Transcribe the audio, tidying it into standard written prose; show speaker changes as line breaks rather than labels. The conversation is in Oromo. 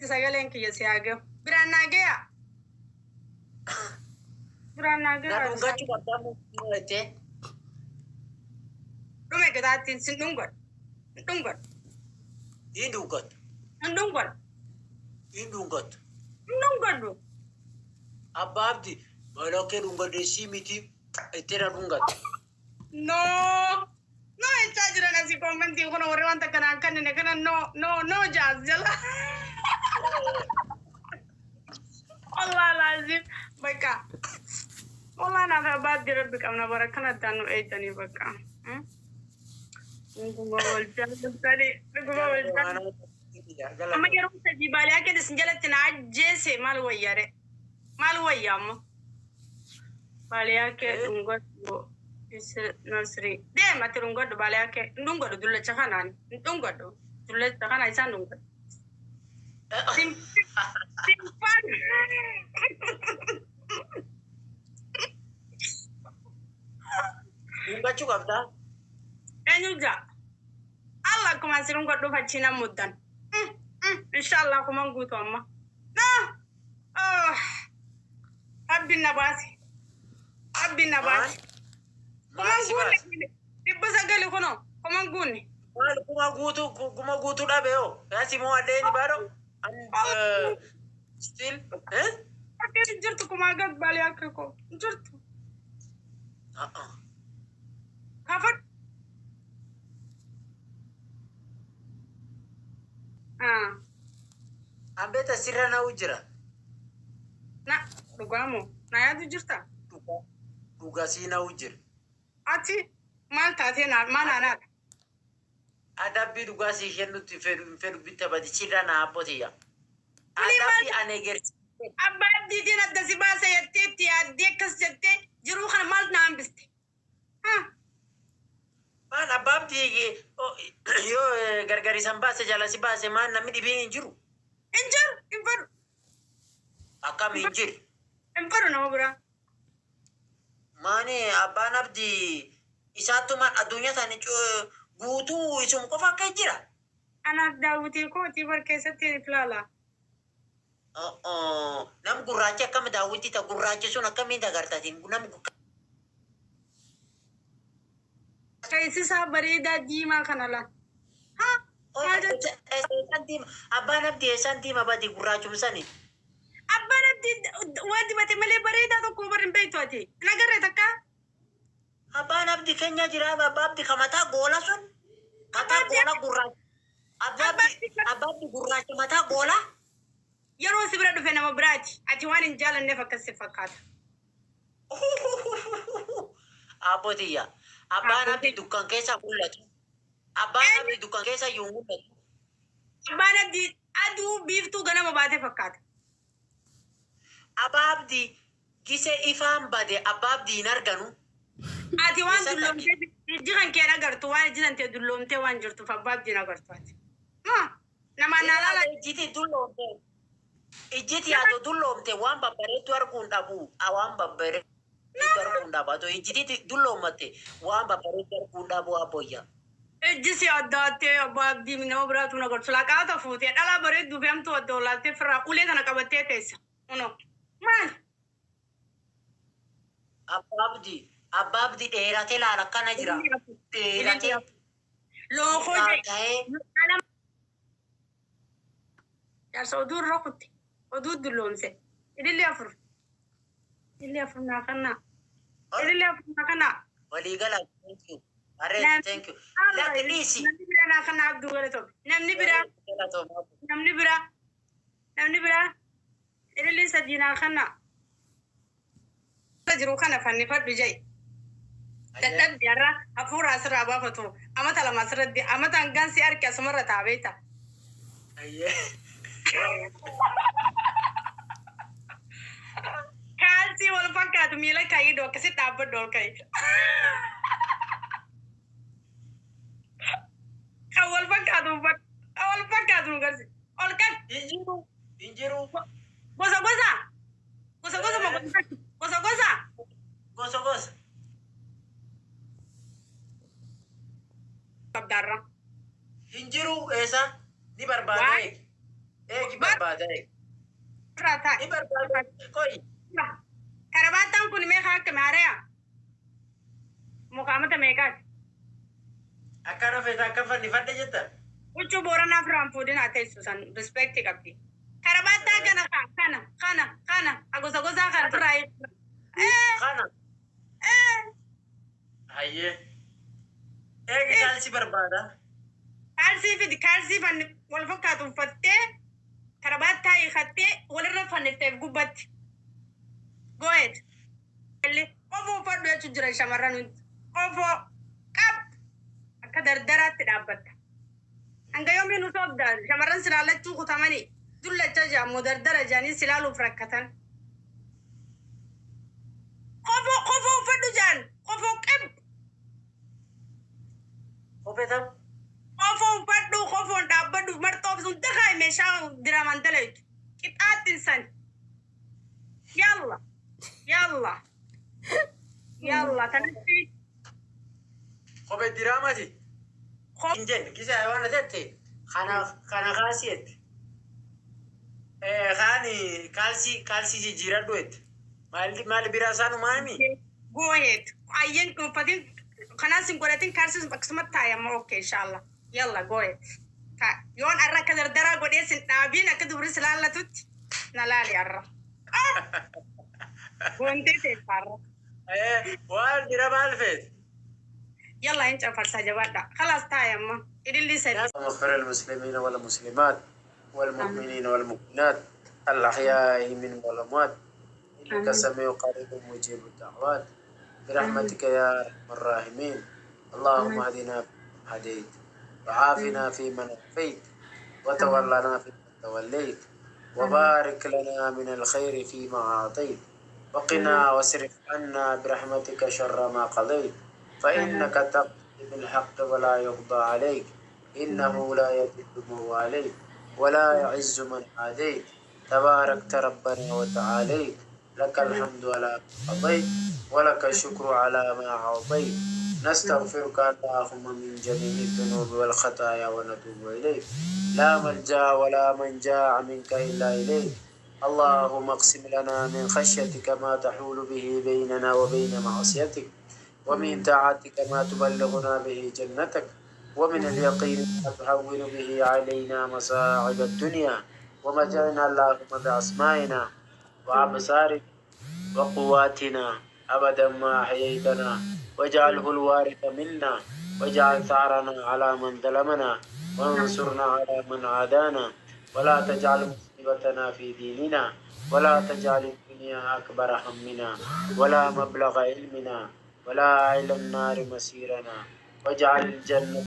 Sagaleen kiyya si haaga'u. Biraan naa ga'aa? Biraan naa ga'aa?
Dhungachuu qabdaa mul'atee.
Dhume gataattiin sin dhungadhu. Hin dhungadhu.
Hin dhungattu.
Hin dhungadhu.
Hin dhungattu.
Hin dhungadhu.
Abbaa abdi balokee dhungadeessii miti ittiin dhungattu.
No echaa jiran asii koommentii kun warri wanta kanaan kannine kana no jaas jala. Allah laazim bakka. Allah naaf abbaat jirabbi qabna bara kanattaan nu eegganii bakka. Dhuguma wal jaallatanii dhuguma wal jaallatanii. Amma yeroo sadii baalee akka isin jalatti na ajjeese maal wayyaare maal wayyaamma. Baalee akka dhungatu nursery. Deema ati dhungatu baalee akka dhungatu dullacha kanaan dhungatu dullacha kana isaan dhungatu. Simpan.
Dhungachuu qabdaa.
Enyuja. Allah kuma sirun ko dofa china muddan. Inshallah kuma ngutu amma. Na. Abdi nabasi. Kuma nguni. Dibba sagali kono. Kuma nguni.
Kuma guutu dhabeo. Yasi mo adeni baro. Still.
Ake jirtu kuma gad bali akko. Jirtu. Kafat.
Ambeta sirra na ujira.
Na, dhugamo. Na yaadu jirta?
Dhuga si na ujira.
Ati maal taatee maanaanaadha?
Adabbi dhugaa si kennutti fedhu bitta badi sirra na abbotiya. Adabbi anegersi.
Abba abdiitiin adda si baasa jetteetti yaaddee akkas jettee jiruu kana maal na hambiste?
Maan abbaa abdii yoo gargarisan baase jala si baase maan namni dhibiin hin jiru?
Hin jiru, hin fedhu.
Akkam hin jiru?
Hin fedhu nama biraa.
Maani abbaan abdii isaattumaan addunyaa isaanii guutuu isum qofa akka jira?
Anaaf daawwitii kootii bar keessatti ilaala.
Nam gurraachi akkam daawwitii ta'a gurraachi sun akkamiin dagartatiin nam
Kaisisaa bareedaa diimaa kana la.
Abbaan abdii eessaan diima badi gurraachumsani.
Abbaan abdii waan dibate malee bareedaa tokko bar hin beektu ati. Nagarree takka?
Abbaan abdii keenya jira abbaa abdii ka mataa goola sun. Mataa goola gurraacha. Abbaa abdii gurraacha mataa goola.
Yeroo si bira dhufe nama biraati. Ati waan hin jaalanneef akkas si fakkaata.
Abbootiya. Abbaan abdii dukkan keessa mul'atu. Abbaan abdii dukkan keessa yoo mul'atu.
Abbaan abdii aduu biiftuu ganama baatee fakkaata.
Abbaa abdii gisee ifaan bade abbaa abdii hin arganu.
Ati waan dulloomtee jiran kee agartu waan jirantee dulloomtee waan jirtuuf abbaa abdiin agartu ati. Nama naalala.
Ijjiti dulloomte. Ijjiti yaadu dulloomte waan babbareetu arguun dhabu waan babbareetu. Darkundaba ijiti dulloomatte waan babbareedu darkundaba aboyya.
Ejjisi addaatee abbaa abdii nama biraatu nagartu laqaata fuutee dhalaa bareedduu fi amtuu adda olaattee firraa ulee kana qabattee teessa. Maal?
Abbaa abdii dheeratee laala akkana jira. Dheeratee.
Lookoo jee. Jaarsa oduu irra kutte. Oduu dulloomse. Idillee afur. Illee afur naa kannaa. Illee afur naa kannaa.
Waliigala. Thank you. Thank you. Lakki dhiisi.
Namni biraa naa kannaa abduu galatoome. Namni biraa. Illee sadii naa kannaa. Jiru kana fannifadhu jai. Dadhabbi irraa hafuura asirraa baafatu. Amata lama asirratti amata hangaan si harki asumarra taabeeta. Kalsi wal fakkaatu miila kayii doo akkasi dhaabbadhu ol kayi. Kan wal fakkaatu nu garsi. Ol kan.
Injiru.
Gosa. Abdarra.
Injiru esa ni barbaade. ايه بربادة ايه
راتا
ايه بربادة كوي
كرباتان كوني ميخا كماريا مقامة ميكات
أكنا في تكفى نفدي جدا
وچو بورنا فرام فودين اتي سوسان ريسبكت كابتي كرباتا كنا اغوزا كان تراي
خانا
eh
هاي ايه قال سي بربادة
كالسي فن والفكاتو فتة كرباتا يخطي ولرا فن تفقبت go ahead اللي قفو فدو يتجرى شمران قفو كاب كدردرات تدابت anga yomi nu sobda shamaran silala chuku tamani dulla chaja mudardara jani silalu frakatan qofo fadu jan qofo qeb
وبيتم
qofo fadu qofo dabadu martob sun dakhay mesha diraman dalayt kitat insan yalla yalla yalla tanfi
وبيت درامتي
qof
إنجن كيسة حيوانة تتي خانا خاسيت خاني كالسي جيرا دويت مالي براسانو مامي
go ahead ayyan ko fadin khanasin qoratin karsis baksmat taya ma okay inshallah yalla go ahead ka yon arra kadar dara godesin dabina kadubri silala tut nalali arra gonte te farra
وال درام الفيت
يلا انت فرصه جواد خلاص تايم ما اللي سد
مغفر المسلمين والمسلمات والمؤمنين والمؤمنات الأحياء منهم والأموات إنك سميع قريب مجيب الدعوات برحمتك يا أرحم الراحمين اللهم اهدنا فيمن هديت وعافنا فيمن عافيت وتولنا فيمن توليت وبارك لنا من الخير فيما أعطيت وقنا واصرف عنا برحمتك شر ما قضيت فإنك تقضي بالحق ولا يقضى عليك إنه لا يذل من واليت ولا يعز من عاديت تباركت ربنا وتعاليت لك الحمد على ما قضيت ولك الشكر على ما أعطيت نستغفرك اللهم من جميع الذنوب والخطايا ونتوب إليك لا ملجأ ولا منجا منك إلا إليك اللهم اقسم لنا من خشيتك ما تحول به بيننا وبين معصيتك ومن طاعتك ما تبلغنا به جنتك ومن اليقين ما تهون به علينا مصاعب الدنيا ومتعنا اللهم بأسمائنا وأبصارنا وقواتنا أبدا ما أحييتنا واجعله الوارث منا واجعل ثارنا على من ظلمنا وانصرنا على من عادانا ولا تجعل مصيبتنا في ديننا ولا تجعل الدنيا أكبر همنا ولا مبلغ علمنا ولا إلى النار مسيرنا واجعل الجنة